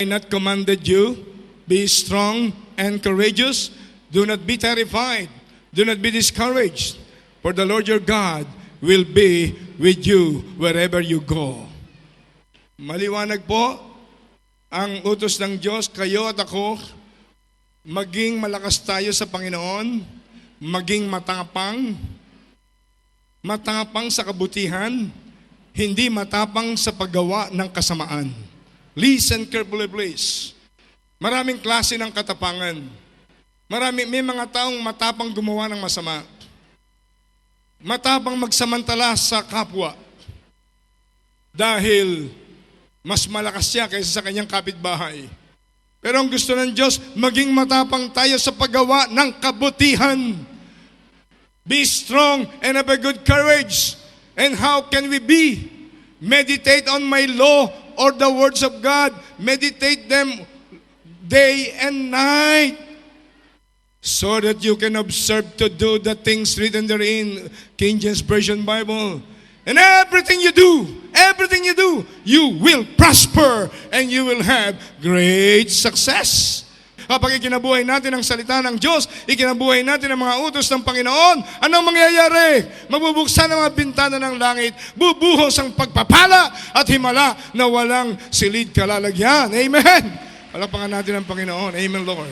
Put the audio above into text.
I not commanded you, be strong and courageous. Do not be terrified. Do not be discouraged. For the Lord your God will be with you wherever you go. Maliwanag po ang utos ng Diyos, kayo at ako, maging malakas tayo sa Panginoon, maging matapang, matapang sa kabutihan, hindi matapang sa paggawa ng kasamaan. Listen carefully, please. Maraming klase ng katapangan. May mga taong matapang gumawa ng masama. Matapang magsamantala sa kapwa. Dahil mas malakas siya kaysa sa kanyang kapitbahay. Pero ang gusto ng Diyos, maging matapang tayo sa paggawa ng kabutihan. Be strong and have a good courage. And how can we be? Meditate on my law or the words of God. Meditate them day and night, so that you can observe to do the things written therein. King James Version Bible. And everything you do, you will prosper and you will have great success. Kapag ikinabuhay natin ang salita ng Diyos, ikinabuhay natin ang mga utos ng Panginoon, anong mangyayari? Mabubuksan ang mga bintana ng langit, bubuhos ang pagpapala at himala na walang silid kalalagyan. Amen! Palakpakan natin ang Panginoon. Amen, Lord.